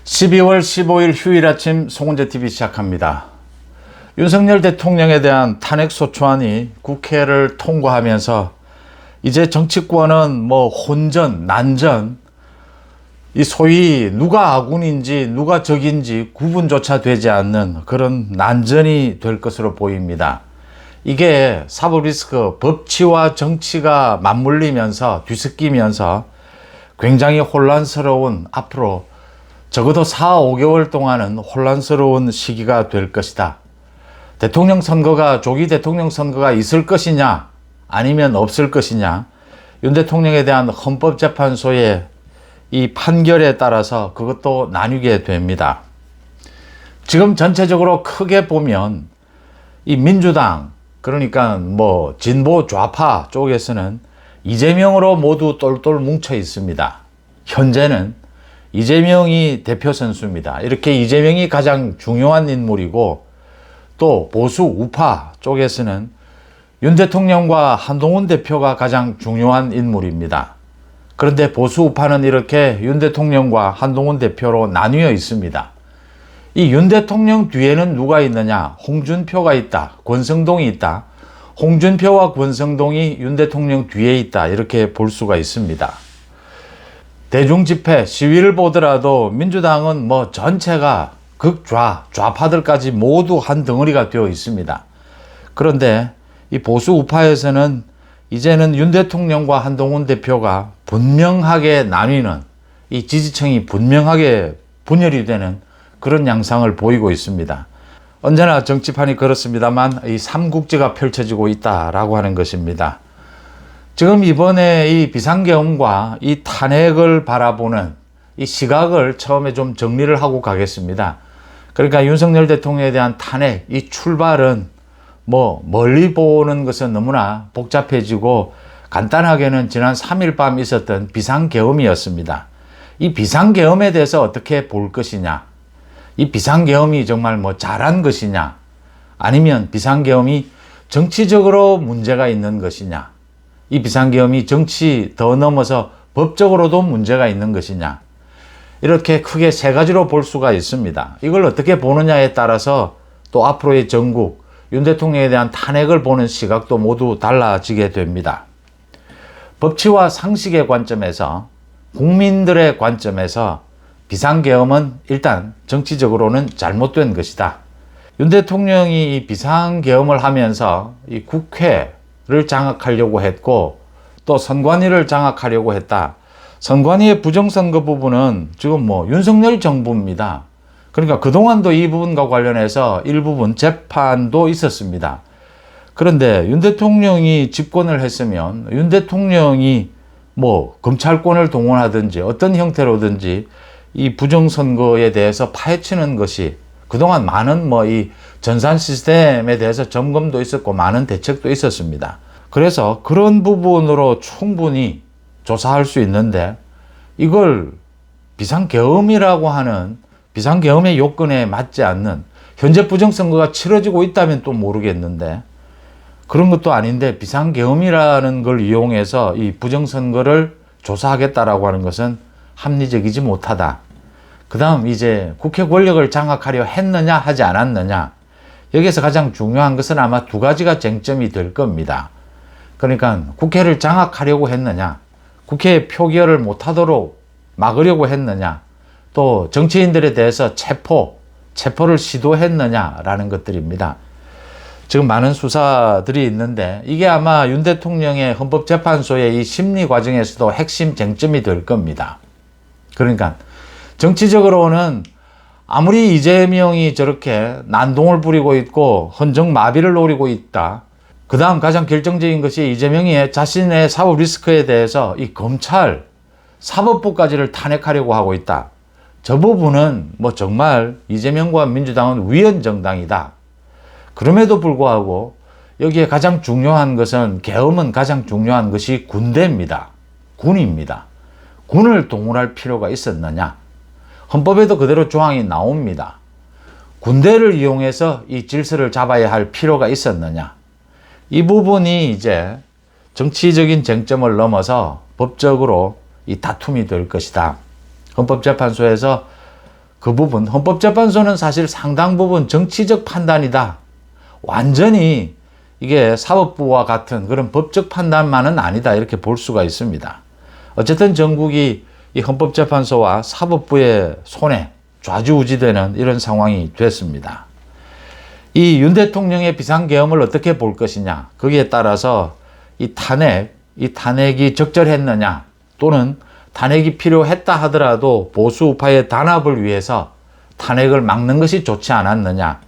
12월 15일 휴일 아침 송은재TV 시작합니다. 윤석열 대통령에 대한 탄핵소추안이 국회를 통과하면서 이제 정치권은 혼전, 난전, 이 소위 누가 아군인지 누가 적인지 구분조차 되지 않는 그런 난전이 될 것으로 보입니다. 이게 사법 리스크, 법치와 정치가 맞물리면서 뒤섞이면서 굉장히 혼란스러운, 앞으로 적어도 4, 5개월 동안은 혼란스러운 시기가 될 것이다. 대통령 선거가, 조기 대통령 선거가 있을 것이냐 아니면 없을 것이냐, 윤 대통령에 대한 헌법재판소의 이 판결에 따라서 그것도 나뉘게 됩니다. 지금 전체적으로 크게 보면 이 민주당, 그러니까 진보 좌파 쪽에서는 이재명으로 모두 똘똘 뭉쳐 있습니다. 현재는 이재명이 대표 선수입니다. 이렇게 이재명이 가장 중요한 인물이고, 또 보수 우파 쪽에서는 윤 대통령과 한동훈 대표가 가장 중요한 인물입니다. 그런데 보수 우파는 이렇게 윤 대통령과 한동훈 대표로 나뉘어 있습니다. 이 윤 대통령 뒤에는 누가 있느냐? 홍준표가 있다, 권성동이 있다. 홍준표와 권성동이 윤 대통령 뒤에 있다, 이렇게 볼 수가 있습니다. 대중집회, 시위를 보더라도 민주당은 전체가 좌파들까지 모두 한 덩어리가 되어 있습니다. 그런데 이 보수 우파에서는 이제는 윤 대통령과 한동훈 대표가 분명하게 나뉘는, 이 지지층이 분명하게 분열이 되는 그런 양상을 보이고 있습니다. 언제나 정치판이 그렇습니다만 이 삼국지가 펼쳐지고 있다라고 하는 것입니다. 지금 이번에 이 비상계엄과 이 탄핵을 바라보는 이 시각을 처음에 좀 정리를 하고 가겠습니다. 그러니까 윤석열 대통령에 대한 탄핵, 이 출발은 멀리 보는 것은 너무나 복잡해지고, 간단하게는 지난 3일 밤 있었던 비상계엄이었습니다. 이 비상계엄에 대해서 어떻게 볼 것이냐, 이 비상계엄이 정말 잘한 것이냐, 아니면 비상계엄이 정치적으로 문제가 있는 것이냐, 이 비상계엄이 정치 더 넘어서 법적으로도 문제가 있는 것이냐, 이렇게 크게 세 가지로 볼 수가 있습니다. 이걸 어떻게 보느냐에 따라서 또 앞으로의 전국, 윤 대통령에 대한 탄핵을 보는 시각도 모두 달라지게 됩니다. 법치와 상식의 관점에서, 국민들의 관점에서 비상계엄은 일단 정치적으로는 잘못된 것이다. 윤 대통령이 이 비상계엄을 하면서 이 국회를 장악하려고 했고, 또 선관위를 장악하려고 했다. 선관위의 부정선거 부분은 지금 윤석열 정부입니다. 그러니까 그동안도 이 부분과 관련해서 일부분 재판도 있었습니다. 그런데 윤 대통령이 집권을 했으면 윤 대통령이 검찰권을 동원하든지 어떤 형태로든지 이 부정선거에 대해서 파헤치는 것이, 그동안 많은 이 전산 시스템에 대해서 점검도 있었고 많은 대책도 있었습니다. 그래서 그런 부분으로 충분히 조사할 수 있는데, 이걸 비상계엄이라고 하는, 비상계엄의 요건에 맞지 않는, 현재 부정선거가 치러지고 있다면 또 모르겠는데 그런 것도 아닌데 비상계엄이라는 걸 이용해서 이 부정선거를 조사하겠다라고 하는 것은 합리적이지 못하다. 그 다음 이제 국회 권력을 장악하려 했느냐 하지 않았느냐, 여기에서 가장 중요한 것은 아마 두 가지가 쟁점이 될 겁니다. 그러니까 국회를 장악하려고 했느냐, 국회에 표결을 못하도록 막으려고 했느냐, 또 정치인들에 대해서 체포를 시도했느냐라는 것들입니다. 지금 많은 수사들이 있는데 이게 아마 윤 대통령의 헌법재판소의 이 심리 과정에서도 핵심 쟁점이 될 겁니다. 그러니까 정치적으로는 아무리 이재명이 저렇게 난동을 부리고 있고 헌정마비를 노리고 있다, 그 다음 가장 결정적인 것이 이재명이 자신의 사법 리스크에 대해서 이 검찰, 사법부까지를 탄핵하려고 하고 있다. 저 부분은 정말 이재명과 민주당은 위헌정당이다. 그럼에도 불구하고 여기에 가장 중요한 것은, 계엄은 가장 중요한 것이 군대입니다. 군입니다. 군을 동원할 필요가 있었느냐. 헌법에도 그대로 조항이 나옵니다. 군대를 이용해서 이 질서를 잡아야 할 필요가 있었느냐. 이 부분이 이제 정치적인 쟁점을 넘어서 법적으로 이 다툼이 될 것이다. 헌법재판소에서 그 부분, 헌법재판소는 사실 상당 부분 정치적 판단이다. 완전히 이게 사법부와 같은 그런 법적 판단만은 아니다. 이렇게 볼 수가 있습니다. 어쨌든 전국이 이 헌법재판소와 사법부의 손에 좌지우지되는 이런 상황이 됐습니다. 이 윤 대통령의 비상계엄을 어떻게 볼 것이냐, 거기에 따라서 이 탄핵이 적절했느냐, 또는 탄핵이 필요했다 하더라도 보수 우파의 단합을 위해서 탄핵을 막는 것이 좋지 않았느냐,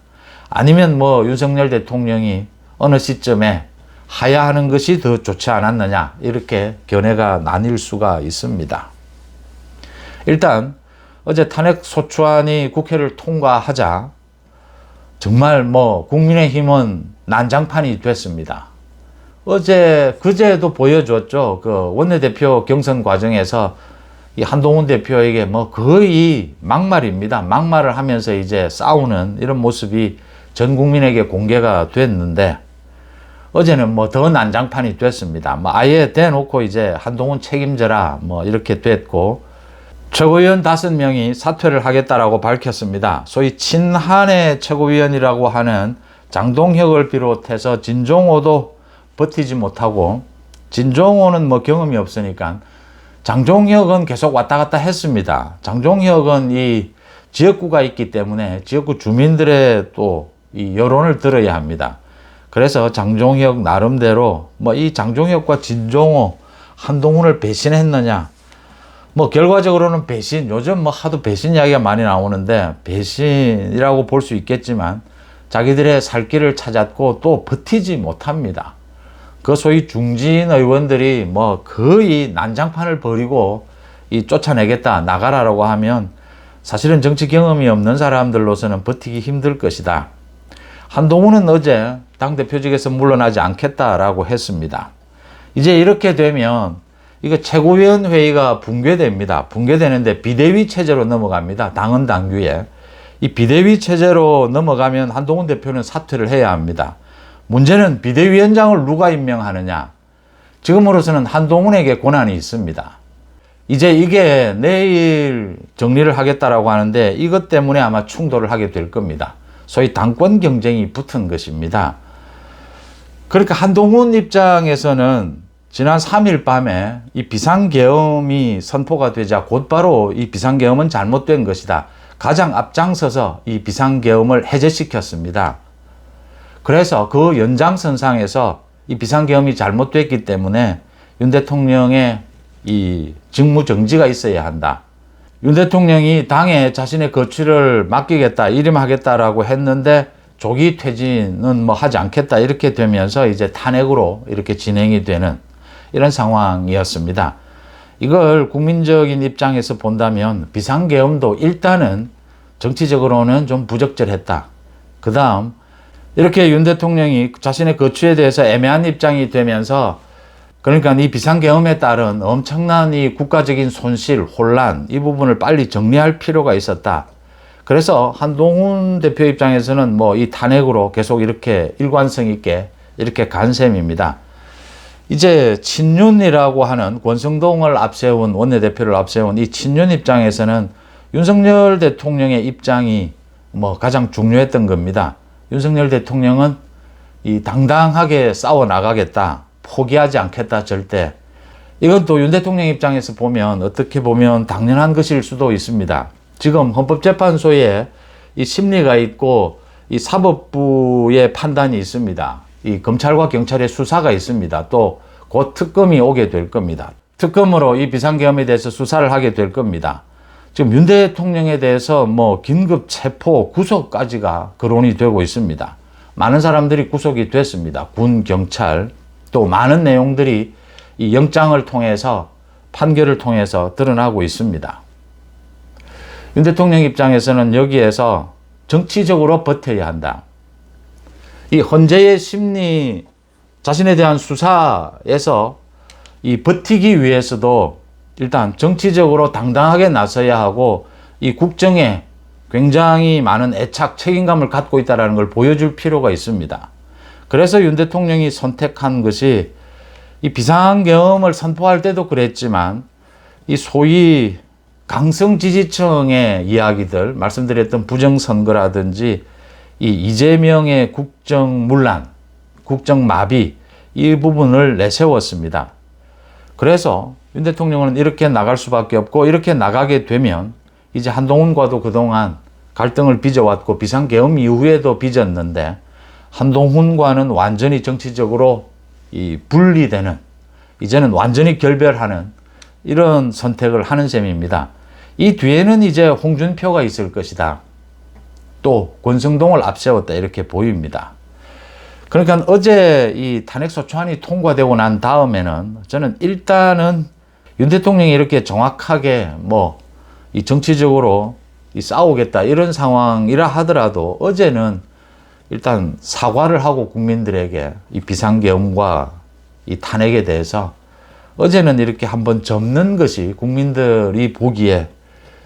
아니면 뭐 윤석열 대통령이 어느 시점에 하야하는 것이 더 좋지 않았느냐, 이렇게 견해가 나뉠 수가 있습니다. 일단 어제 탄핵 소추안이 국회를 통과하자 정말 뭐 국민의힘은 난장판이 됐습니다. 그제도 보여줬죠. 그 원내대표 경선 과정에서 이 한동훈 대표에게 뭐 거의 막말입니다. 막말을 하면서 이제 싸우는 이런 모습이 전 국민에게 공개가 됐는데, 어제는 뭐 더 난장판이 됐습니다. 뭐 아예 대놓고 이제 한동훈 책임져라 뭐 이렇게 됐고, 최고위원 5명이 사퇴를 하겠다라고 밝혔습니다. 소위 친한의 최고위원이라고 하는 장동혁을 비롯해서 진종호도 버티지 못하고, 진종호는 뭐 경험이 없으니까 장종혁은 계속 왔다 갔다 했습니다. 장종혁은 이 지역구가 있기 때문에 지역구 주민들의 또 이 여론을 들어야 합니다. 그래서 장종혁 나름대로 뭐 이 장종혁과 진종호, 한동훈을 배신했느냐, 뭐 결과적으로는 배신, 요즘 뭐 하도 배신 이야기가 많이 나오는데 배신이라고 볼 수 있겠지만 자기들의 살 길을 찾았고 또 버티지 못합니다. 그 소위 중진 의원들이 뭐 거의 난장판을 벌이고 이 쫓아내겠다, 나가라라고 하면 사실은 정치 경험이 없는 사람들로서는 버티기 힘들 것이다. 한동훈은 어제 당대표직에서 물러나지 않겠다라고 했습니다. 이제 이렇게 되면 이거 최고위원 회의가 붕괴됩니다. 붕괴되는데 비대위 체제로 넘어갑니다. 당헌 당규에. 이 비대위 체제로 넘어가면 한동훈 대표는 사퇴를 해야 합니다. 문제는 비대위원장을 누가 임명하느냐. 지금으로서는 한동훈에게 권한이 있습니다. 이제 이게 내일 정리를 하겠다라고 하는데 이것 때문에 아마 충돌을 하게 될 겁니다. 소위 당권 경쟁이 붙은 것입니다. 그러니까 한동훈 입장에서는 지난 3일 밤에 이 비상계엄이 선포가 되자 곧바로 이 비상계엄은 잘못된 것이다. 가장 앞장서서 이 비상계엄을 해제시켰습니다. 그래서 그 연장선상에서 이 비상계엄이 잘못됐기 때문에 윤 대통령의 이 직무정지가 있어야 한다. 윤 대통령이 당에 자신의 거취를 맡기겠다, 일임하겠다라고 했는데 조기 퇴진은 뭐 하지 않겠다 이렇게 되면서 이제 탄핵으로 이렇게 진행이 되는 이런 상황이었습니다. 이걸 국민적인 입장에서 본다면 비상계엄도 일단은 정치적으로는 좀 부적절했다. 그 다음 이렇게 윤 대통령이 자신의 거취에 대해서 애매한 입장이 되면서, 그러니까 이 비상계엄에 따른 엄청난 이 국가적인 손실, 혼란, 이 부분을 빨리 정리할 필요가 있었다. 그래서 한동훈 대표 입장에서는 뭐 이 탄핵으로 계속 이렇게 일관성 있게 이렇게 간 셈입니다. 이제 친윤이라고 하는 권성동을 앞세운, 원내대표를 앞세운 이 친윤 입장에서는 윤석열 대통령의 입장이 뭐 가장 중요했던 겁니다. 윤석열 대통령은 이 당당하게 싸워 나가겠다, 포기하지 않겠다, 절대. 이건 또 윤 대통령 입장에서 보면 어떻게 보면 당연한 것일 수도 있습니다. 지금 헌법재판소에 이 심리가 있고 이 사법부의 판단이 있습니다. 이 검찰과 경찰의 수사가 있습니다. 또 곧 특검이 오게 될 겁니다. 특검으로 이 비상계엄에 대해서 수사를 하게 될 겁니다. 지금 윤 대통령에 대해서 뭐 긴급 체포, 구속까지가 거론이 되고 있습니다. 많은 사람들이 구속이 됐습니다. 군, 경찰, 또 많은 내용들이 이 영장을 통해서, 판결을 통해서 드러나고 있습니다. 윤 대통령 입장에서는 여기에서 정치적으로 버텨야 한다. 이 헌재의 심리, 자신에 대한 수사에서 이 버티기 위해서도 일단 정치적으로 당당하게 나서야 하고, 이 국정에 굉장히 많은 애착, 책임감을 갖고 있다는 걸 보여줄 필요가 있습니다. 그래서 윤 대통령이 선택한 것이, 이 비상계엄을 선포할 때도 그랬지만 이 소위 강성 지지층의 이야기들, 말씀드렸던 부정선거라든지 이 이재명의 국정문란, 국정마비 이 부분을 내세웠습니다. 그래서 윤 대통령은 이렇게 나갈 수밖에 없고, 이렇게 나가게 되면 이제 한동훈과도 그동안 갈등을 빚어왔고 비상계엄 이후에도 빚었는데, 한동훈과는 완전히 정치적으로 분리되는, 이제는 완전히 결별하는 이런 선택을 하는 셈입니다. 이 뒤에는 이제 홍준표가 있을 것이다. 또 권성동을 앞세웠다, 이렇게 보입니다. 그러니까 어제 이 탄핵소추안이 통과되고 난 다음에는 저는 일단은 윤 대통령이 이렇게 정확하게 이 정치적으로 싸우겠다 이런 상황이라 하더라도, 어제는 일단 사과를 하고 국민들에게 이 비상계엄과 이 탄핵에 대해서 어제는 이렇게 한번 접는 것이 국민들이 보기에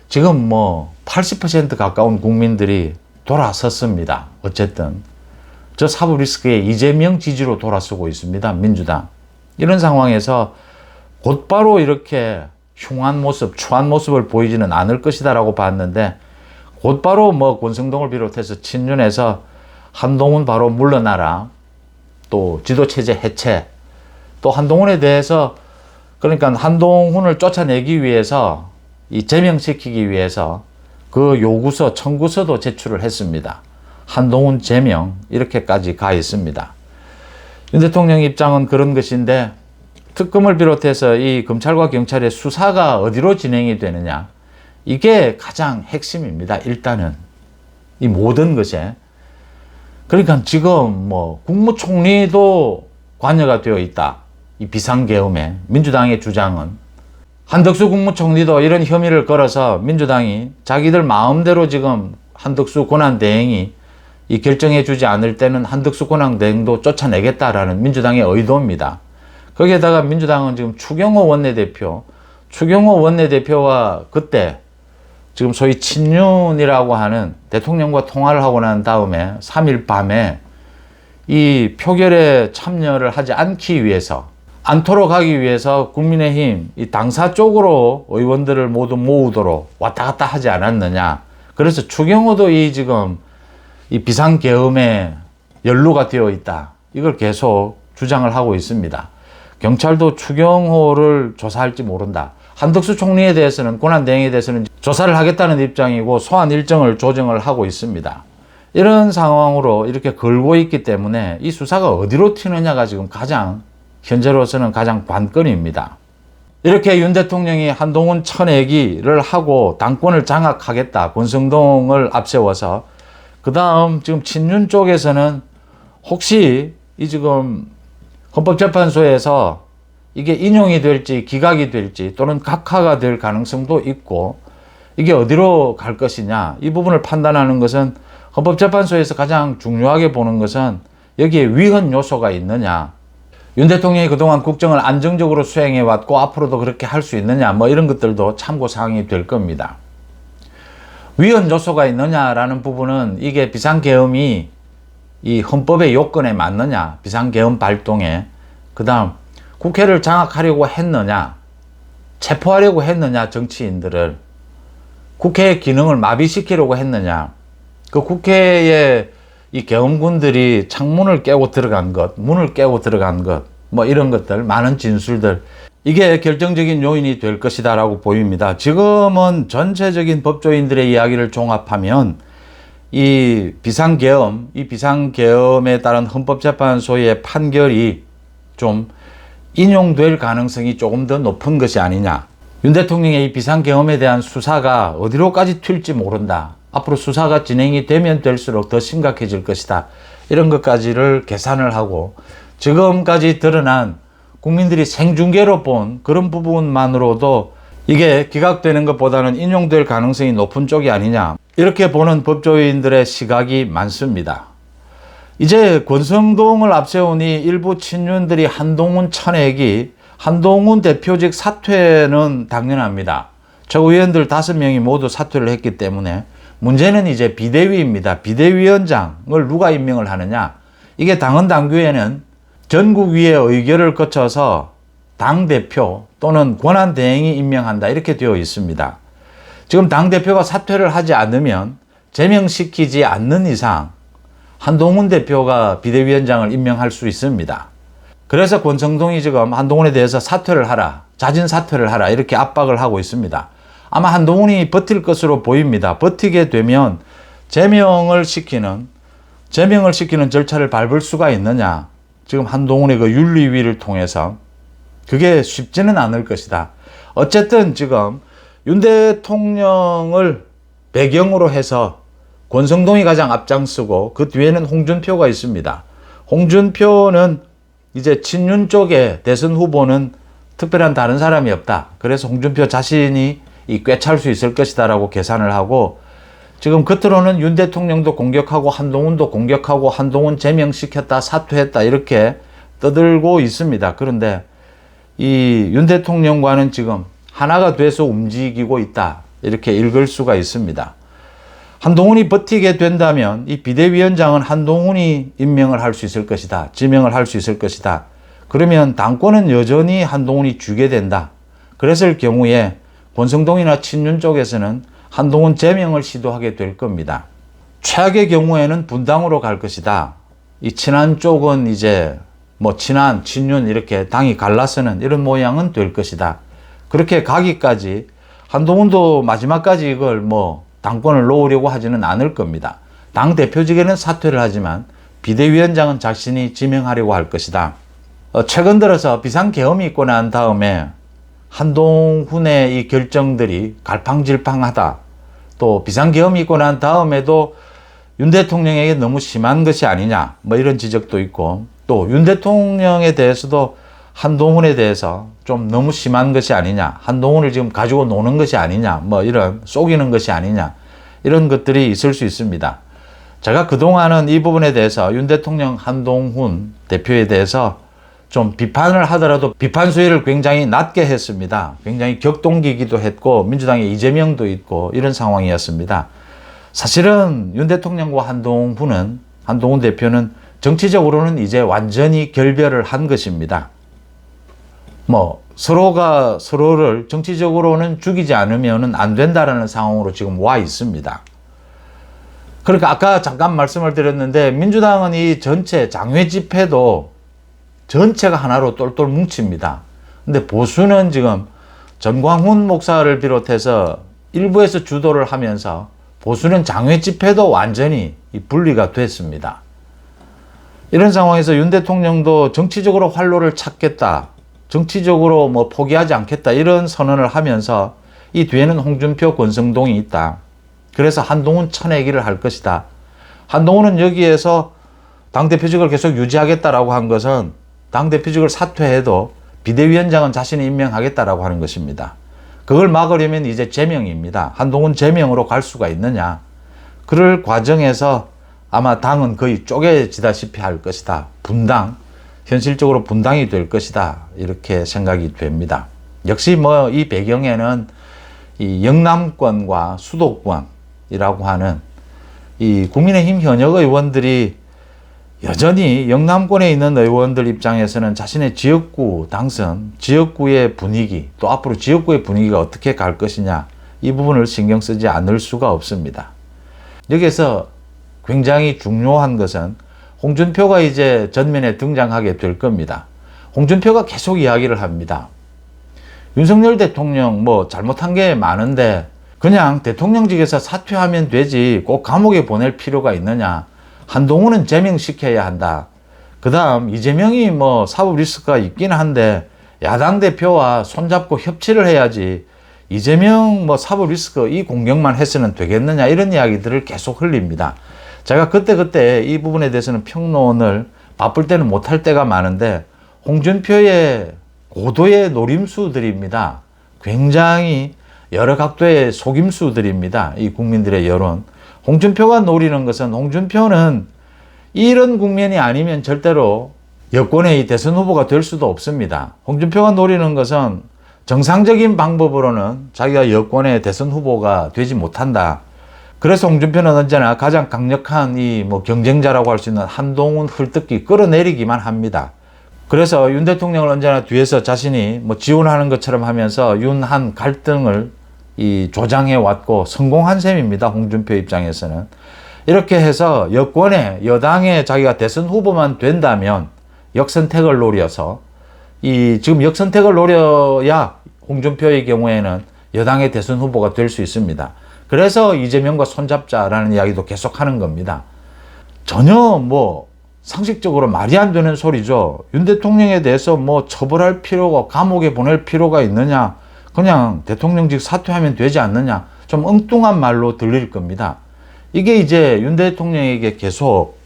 지금 80% 가까운 국민들이 돌아섰습니다. 어쨌든 저 사법 리스크에 이재명 지지로 돌아서고 있습니다. 민주당. 이런 상황에서 곧바로 이렇게 흉한 모습, 추한 모습을 보이지는 않을 것이다라고 봤는데, 곧바로 권성동을 비롯해서 친윤에서 한동훈 바로 물러나라, 또 지도체제 해체, 또 한동훈에 대해서, 그러니까 한동훈을 쫓아내기 위해서, 이 제명시키기 위해서 그 요구서, 청구서도 제출을 했습니다. 한동훈 제명, 이렇게까지 가 있습니다. 윤 대통령 입장은 그런 것인데, 특검을 비롯해서 이 검찰과 경찰의 수사가 어디로 진행이 되느냐, 이게 가장 핵심입니다. 일단은 이 모든 것에. 그러니까 지금 국무총리도 관여가 되어 있다, 이 비상계엄에. 민주당의 주장은 한덕수 국무총리도 이런 혐의를 걸어서 민주당이 자기들 마음대로 지금 한덕수 권한대행이 이 결정해 주지 않을 때는 한덕수 권한대행도 쫓아내겠다라는 민주당의 의도입니다. 거기에다가 민주당은 지금 추경호 원내대표와 그때 지금 소위 친윤이라고 하는, 대통령과 통화를 하고 난 다음에 3일 밤에 이 표결에 참여를 하지 않도록 하기 위해서 국민의힘 이 당사 쪽으로 의원들을 모두 모으도록 왔다 갔다 하지 않았느냐. 그래서 추경호도 지금 이 비상계엄에 연루가 되어 있다, 이걸 계속 주장을 하고 있습니다. 경찰도 추경호를 조사할지 모른다. 한덕수 총리에 대해서는, 권한대행에 대해서는 조사를 하겠다는 입장이고 소환 일정을 조정을 하고 있습니다. 이런 상황으로 이렇게 걸고 있기 때문에 이 수사가 어디로 튀느냐가 지금 현재로서는 가장 관건입니다. 이렇게 윤 대통령이 한동훈 쳐내기를 하고 당권을 장악하겠다, 권성동을 앞세워서, 그 다음 지금 친윤 쪽에서는 혹시 지금 헌법재판소에서 이게 인용이 될지 기각이 될지 또는 각하가 될 가능성도 있고, 이게 어디로 갈 것이냐, 이 부분을 판단하는 것은, 헌법재판소에서 가장 중요하게 보는 것은 여기에 위헌 요소가 있느냐, 윤 대통령이 그동안 국정을 안정적으로 수행해 왔고 앞으로도 그렇게 할 수 있느냐, 이런 것들도 참고사항이 될 겁니다. 위헌 요소가 있느냐라는 부분은 이게 비상계엄이 이 헌법의 요건에 맞느냐, 비상계엄 발동에, 그 다음 국회를 장악하려고 했느냐, 체포하려고 했느냐, 정치인들을 국회의 기능을 마비시키려고 했느냐, 그 국회에 이 계엄군들이 창문을 깨고 들어간 것, 문을 깨고 들어간 것, 이런 것들, 많은 진술들, 이게 결정적인 요인이 될 것이다 라고 보입니다. 지금은 전체적인 법조인들의 이야기를 종합하면 이 비상계엄에 따른 헌법재판소의 판결이 좀 인용될 가능성이 조금 더 높은 것이 아니냐. 윤 대통령의 이 비상계엄에 대한 수사가 어디로까지 튈지 모른다. 앞으로 수사가 진행이 되면 될수록 더 심각해질 것이다. 이런 것까지를 계산을 하고, 지금까지 드러난 국민들이 생중계로 본 그런 부분만으로도 이게 기각되는 것보다는 인용될 가능성이 높은 쪽이 아니냐, 이렇게 보는 법조인들의 시각이 많습니다. 이제 권성동을 앞세우니 일부 친윤들이 한동훈 쳐내기, 한동훈 대표직 사퇴는 당연합니다. 최고위원들 5명이 모두 사퇴를 했기 때문에 문제는 이제 비대위입니다. 비대위원장을 누가 임명을 하느냐. 이게 당헌 당규에는 전국위의 의결을 거쳐서 당대표 또는 권한대행이 임명한다, 이렇게 되어 있습니다. 지금 당대표가 사퇴를 하지 않으면 제명시키지 않는 이상 한동훈 대표가 비대위원장을 임명할 수 있습니다. 그래서 권성동이 지금 한동훈에 대해서 사퇴를 하라, 자진 사퇴를 하라 이렇게 압박을 하고 있습니다. 아마 한동훈이 버틸 것으로 보입니다. 버티게 되면 제명을 시키는 절차를 밟을 수가 있느냐. 지금 한동훈의 그 윤리위를 통해서 그게 쉽지는 않을 것이다. 어쨌든 지금 윤 대통령을 배경으로 해서 권성동이 가장 앞장서고 그 뒤에는 홍준표가 있습니다. 홍준표는 이제 친윤 쪽에 대선 후보는 특별한 다른 사람이 없다. 그래서 홍준표 자신이 꿰찰 수 있을 것이다 라고 계산을 하고 지금 겉으로는 윤 대통령도 공격하고 한동훈도 공격하고 한동훈 제명시켰다 사퇴했다 이렇게 떠들고 있습니다. 그런데 이 윤 대통령과는 지금 하나가 돼서 움직이고 있다 이렇게 읽을 수가 있습니다. 한동훈이 버티게 된다면 이 비대위원장은 한동훈이 임명을 할 수 있을 것이다. 지명을 할 수 있을 것이다. 그러면 당권은 여전히 한동훈이 쥐게 된다. 그랬을 경우에 권성동이나 친윤 쪽에서는 한동훈 제명을 시도하게 될 겁니다. 최악의 경우에는 분당으로 갈 것이다. 이 친한 쪽은 이제 뭐 친한, 친윤 이렇게 당이 갈라서는 이런 모양은 될 것이다. 그렇게 가기까지 한동훈도 마지막까지 이걸 뭐 당권을 놓으려고 하지는 않을 겁니다. 당 대표직에는 사퇴를 하지만 비대위원장은 자신이 지명하려고 할 것이다. 최근 들어서 비상계엄이 있고 난 다음에 한동훈의 이 결정들이 갈팡질팡하다. 또 비상계엄이 있고 난 다음에도 윤 대통령에게 너무 심한 것이 아니냐. 뭐 이런 지적도 있고 또 윤 대통령에 대해서도 한동훈에 대해서 좀 너무 심한 것이 아니냐. 한동훈을 지금 가지고 노는 것이 아니냐. 뭐 이런 속이는 것이 아니냐. 이런 것들이 있을 수 있습니다. 제가 그동안은 이 부분에 대해서 윤 대통령 한동훈 대표에 대해서 좀 비판을 하더라도 비판 수위를 굉장히 낮게 했습니다. 굉장히 격동기기도 했고 민주당의 이재명도 있고 이런 상황이었습니다. 사실은 윤 대통령과 한동훈 대표는 정치적으로는 이제 완전히 결별을 한 것입니다. 뭐 서로가 서로를 정치적으로는 죽이지 않으면 안 된다라는 상황으로 지금 와 있습니다. 그러니까 아까 잠깐 말씀을 드렸는데 민주당은 이 전체 장외 집회도 전체가 하나로 똘똘 뭉칩니다. 근데 보수는 지금 전광훈 목사를 비롯해서 일부에서 주도를 하면서 보수는 장외 집회도 완전히 분리가 됐습니다. 이런 상황에서 윤 대통령도 정치적으로 활로를 찾겠다. 정치적으로 뭐 포기하지 않겠다. 이런 선언을 하면서 이 뒤에는 홍준표, 권성동이 있다. 그래서 한동훈 쳐내기를 할 것이다. 한동훈은 여기에서 당대표직을 계속 유지하겠다라고 한 것은 당대표직을 사퇴해도 비대위원장은 자신이 임명하겠다라고 하는 것입니다. 그걸 막으려면 이제 제명입니다. 한동훈 제명으로 갈 수가 있느냐. 그럴 과정에서 아마 당은 거의 쪼개지다시피 할 것이다. 분당, 현실적으로 분당이 될 것이다. 이렇게 생각이 됩니다. 역시 뭐 이 배경에는 이 영남권과 수도권이라고 하는 이 국민의힘 현역 의원들이 여전히 영남권에 있는 의원들 입장에서는 자신의 지역구 당선, 지역구의 분위기, 또 앞으로 지역구의 분위기가 어떻게 갈 것이냐, 이 부분을 신경 쓰지 않을 수가 없습니다. 여기서 굉장히 중요한 것은 홍준표가 이제 전면에 등장하게 될 겁니다. 홍준표가 계속 이야기를 합니다. 윤석열 대통령 뭐 잘못한 게 많은데 그냥 대통령직에서 사퇴하면 되지 꼭 감옥에 보낼 필요가 있느냐. 한동훈은 제명시켜야 한다. 그 다음 이재명이 뭐 사법 리스크가 있긴 한데 야당 대표와 손잡고 협치를 해야지 이재명 뭐 사법 리스크 이 공격만 해서는 되겠느냐 이런 이야기들을 계속 흘립니다. 제가 그때 이 부분에 대해서는 평론을 바쁠 때는 못할 때가 많은데 홍준표의 고도의 노림수들입니다. 굉장히 여러 각도의 속임수들입니다. 이 국민들의 여론. 홍준표가 노리는 것은 홍준표는 이런 국면이 아니면 절대로 여권의 이 대선 후보가 될 수도 없습니다. 홍준표가 노리는 것은 정상적인 방법으로는 자기가 여권의 대선 후보가 되지 못한다. 그래서 홍준표는 언제나 가장 강력한 이 뭐 경쟁자라고 할 수 있는 한동훈 헐뜯기 끌어내리기만 합니다. 그래서 윤 대통령을 언제나 뒤에서 자신이 뭐 지원하는 것처럼 하면서 윤한 갈등을 이 조장해 왔고 성공한 셈입니다. 홍준표 입장에서는. 이렇게 해서 여권에 여당에 자기가 대선 후보만 된다면 역선택을 노려서 지금 역선택을 노려야 홍준표의 경우에는 여당의 대선 후보가 될 수 있습니다. 그래서 이재명과 손잡자라는 이야기도 계속하는 겁니다. 전혀 뭐 상식적으로 말이 안 되는 소리죠. 윤 대통령에 대해서 뭐 처벌할 필요가, 감옥에 보낼 필요가 있느냐, 그냥 대통령직 사퇴하면 되지 않느냐, 좀 엉뚱한 말로 들릴 겁니다. 이게 이제 윤 대통령에게 계속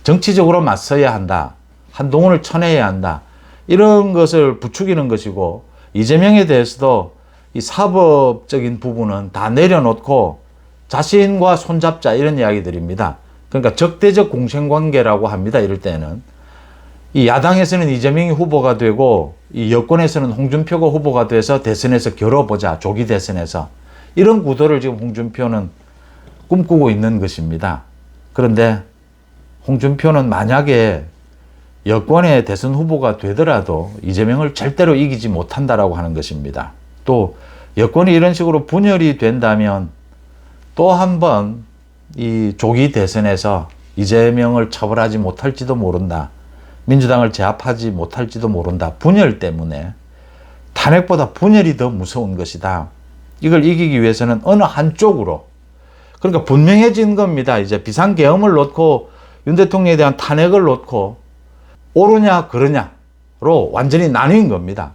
정치적으로 맞서야 한다, 한동훈을 쳐내야 한다, 이런 것을 부추기는 것이고, 이재명에 대해서도 이 사법적인 부분은 다 내려놓고 자신과 손잡자, 이런 이야기들입니다. 그러니까 적대적 공생관계라고 합니다. 이럴 때는 이 야당에서는 이재명이 후보가 되고 이 여권에서는 홍준표가 후보가 돼서 대선에서 겨뤄보자, 조기 대선에서, 이런 구도를 지금 홍준표는 꿈꾸고 있는 것입니다. 그런데 홍준표는 만약에 여권의 대선 후보가 되더라도 이재명을 절대로 이기지 못한다라고 하는 것입니다. 또 여권이 이런 식으로 분열이 된다면 또 한 번 이 조기 대선에서 이재명을 처벌하지 못할지도 모른다. 민주당을 제압하지 못할지도 모른다. 분열 때문에. 탄핵보다 분열이 더 무서운 것이다. 이걸 이기기 위해서는 어느 한쪽으로, 그러니까 분명해진 겁니다. 이제 비상계엄을 놓고 윤 대통령에 대한 탄핵을 놓고 옳으냐 그러냐로 완전히 나뉜 겁니다.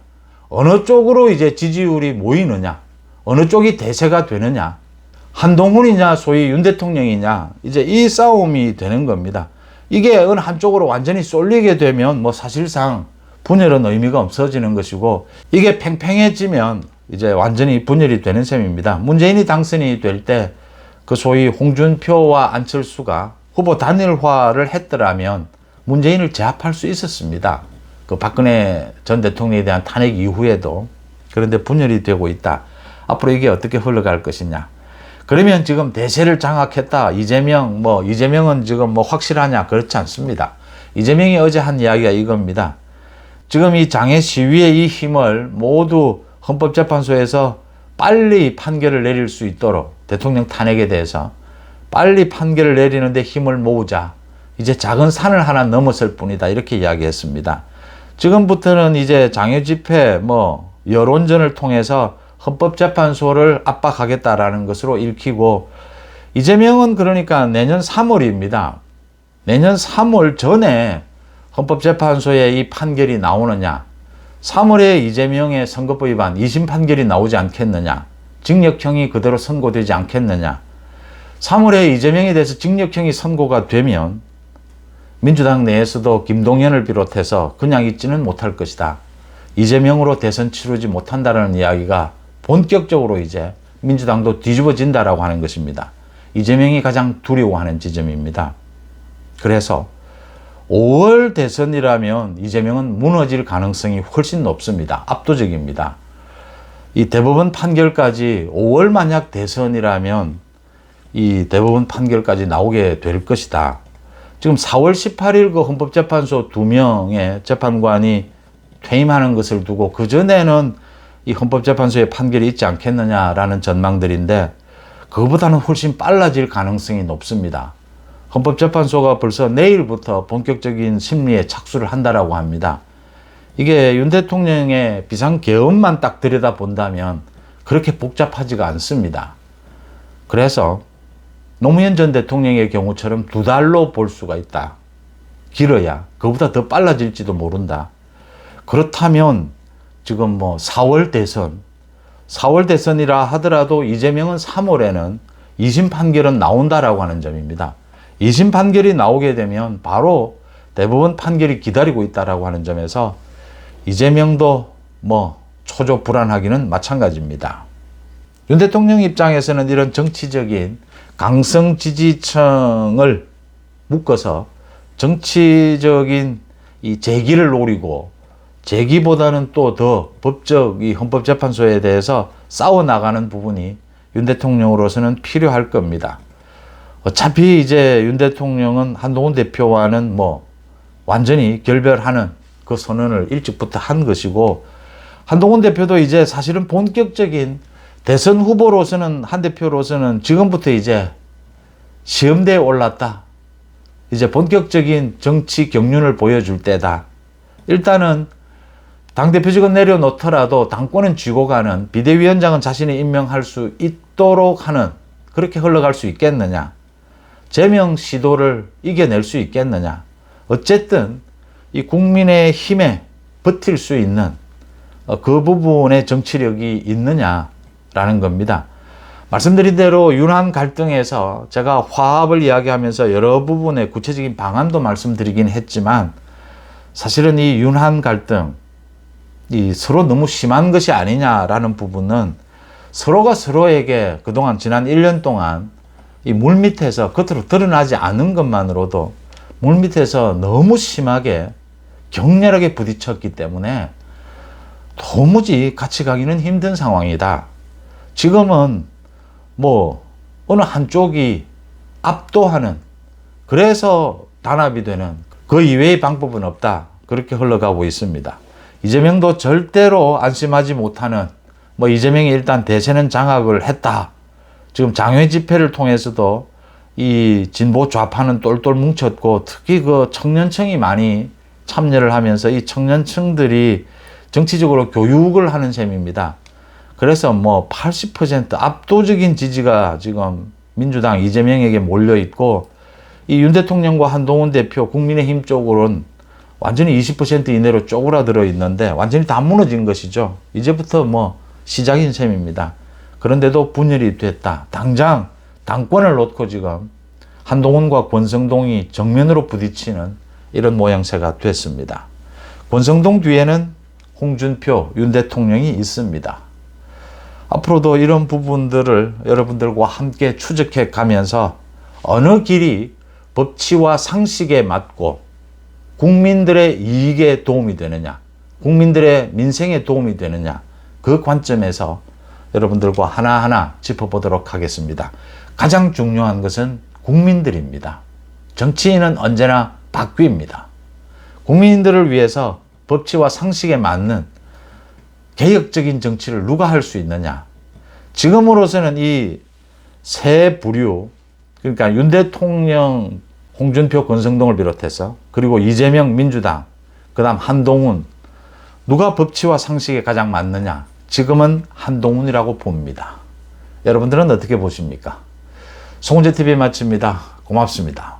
어느 쪽으로 이제 지지율이 모이느냐, 어느 쪽이 대세가 되느냐, 한동훈이냐 소위 윤 대통령이냐, 이제 이 싸움이 되는 겁니다. 이게 어느 한쪽으로 완전히 쏠리게 되면 뭐 사실상 분열은 의미가 없어지는 것이고, 이게 팽팽해지면 이제 완전히 분열이 되는 셈입니다. 문재인이 당선이 될 때 그 소위 홍준표와 안철수가 후보 단일화를 했더라면 문재인을 제압할 수 있었습니다. 그 박근혜 전 대통령에 대한 탄핵 이후에도. 그런데 분열이 되고 있다. 앞으로 이게 어떻게 흘러갈 것이냐. 그러면 지금 대세를 장악했다, 이재명은 지금 뭐 확실하냐? 그렇지 않습니다. 이재명이 어제 한 이야기가 이겁니다. 지금 이 장애 시위의 이 힘을 모두 헌법재판소에서 빨리 판결을 내릴 수 있도록, 대통령 탄핵에 대해서 빨리 판결을 내리는데 힘을 모으자. 이제 작은 산을 하나 넘었을 뿐이다. 이렇게 이야기했습니다. 지금부터는 이제 장애 집회, 여론전을 통해서 헌법재판소를 압박하겠다라는 것으로 읽히고, 이재명은 그러니까 내년 3월입니다. 내년 3월 전에 헌법재판소에 이 판결이 나오느냐, 3월에 이재명의 선거법 위반 2심 판결이 나오지 않겠느냐, 징역형이 그대로 선고되지 않겠느냐, 3월에 이재명에 대해서 징역형이 선고가 되면 민주당 내에서도 김동연을 비롯해서 그냥 있지는 못할 것이다. 이재명으로 대선 치르지 못한다는 이야기가 본격적으로 이제 민주당도 뒤집어진다라고 하는 것입니다. 이재명이 가장 두려워하는 지점입니다. 그래서 5월 대선이라면 이재명은 무너질 가능성이 훨씬 높습니다. 압도적입니다. 이 대법원 판결까지 5월 만약 대선이라면 이 대법원 판결까지 나오게 될 것이다. 지금 4월 18일 그 헌법재판소 2명의 재판관이 퇴임하는 것을 두고 그 전에는 이 헌법재판소의 판결이 있지 않겠느냐라는 전망들인데, 그거보다는 훨씬 빨라질 가능성이 높습니다. 헌법재판소가 벌써 내일부터 본격적인 심리에 착수를 한다라고 합니다. 이게 윤 대통령의 비상계엄만 딱 들여다본다면 그렇게 복잡하지가 않습니다. 그래서 노무현 전 대통령의 경우처럼 2달로 볼 수가 있다. 길어야. 그보다 더 빨라질지도 모른다. 그렇다면 지금 4월 대선이라 하더라도 이재명은 3월에는 2심 판결은 나온다라고 하는 점입니다. 2심 판결이 나오게 되면 바로 대법원 판결이 기다리고 있다라고 하는 점에서 이재명도 초조 불안하기는 마찬가지입니다. 윤 대통령 입장에서는 이런 정치적인 강성 지지층을 묶어서 정치적인 이 재기를 노리고, 재기보다는 또 더 법적 이 헌법재판소에 대해서 싸워나가는 부분이 윤 대통령으로서는 필요할 겁니다. 어차피 이제 윤 대통령은 한동훈 대표와는 완전히 결별하는 그 선언을 일찍부터 한 것이고, 한동훈 대표도 이제 사실은 본격적인 대선 후보로서는, 한 대표로서는 지금부터 이제 시험대에 올랐다. 이제 본격적인 정치 경륜을 보여줄 때다. 일단은 당대표직은 내려놓더라도 당권은 쥐고 가는, 비대위원장은 자신이 임명할 수 있도록 하는, 그렇게 흘러갈 수 있겠느냐. 제명 시도를 이겨낼 수 있겠느냐. 어쨌든 이 국민의 힘에 버틸 수 있는 그 부분의 정치력이 있느냐라는 겁니다. 말씀드린 대로 윤한 갈등에서 제가 화합을 이야기하면서 여러 부분의 구체적인 방안도 말씀드리긴 했지만, 사실은 이 윤한 갈등, 이 서로 너무 심한 것이 아니냐라는 부분은 서로가 서로에게 그동안 지난 1년 동안 이 물밑에서 겉으로 드러나지 않은 것만으로도 물밑에서 너무 심하게 격렬하게 부딪혔기 때문에 도무지 같이 가기는 힘든 상황이다. 지금은 뭐 어느 한쪽이 압도하는, 그래서 단합이 되는 그 이외의 방법은 없다. 그렇게 흘러가고 있습니다. 이재명도 절대로 안심하지 못하는, 뭐 이재명이 일단 대세는 장악을 했다. 지금 장외 집회를 통해서도 이 진보 좌파는 똘똘 뭉쳤고, 특히 그 청년층이 많이 참여를 하면서 이 청년층들이 정치적으로 교육을 하는 셈입니다. 그래서 뭐 80% 압도적인 지지가 지금 민주당 이재명에게 몰려 있고, 이 윤 대통령과 한동훈 대표 국민의힘 쪽으로는 완전히 20% 이내로 쪼그라들어 있는데 완전히 다 무너진 것이죠. 이제부터 뭐 시작인 셈입니다. 그런데도 분열이 됐다. 당장 당권을 놓고 지금 한동훈과 권성동이 정면으로 부딪히는 이런 모양새가 됐습니다. 권성동 뒤에는 홍준표 윤 대통령이 있습니다. 앞으로도 이런 부분들을 여러분들과 함께 추적해 가면서 어느 길이 법치와 상식에 맞고 국민들의 이익에 도움이 되느냐, 국민들의 민생에 도움이 되느냐, 그 관점에서 여러분들과 하나하나 짚어보도록 하겠습니다. 가장 중요한 것은 국민들입니다. 정치인은 언제나 바뀝니다. 국민들을 위해서 법치와 상식에 맞는 개혁적인 정치를 누가 할 수 있느냐. 지금으로서는 이 세 부류, 그러니까 윤 대통령, 홍준표, 권성동을 비롯해서, 그리고 이재명 민주당, 그 다음 한동훈, 누가 법치와 상식에 가장 맞느냐. 지금은 한동훈이라고 봅니다. 여러분들은 어떻게 보십니까? 송은재TV 마칩니다. 고맙습니다.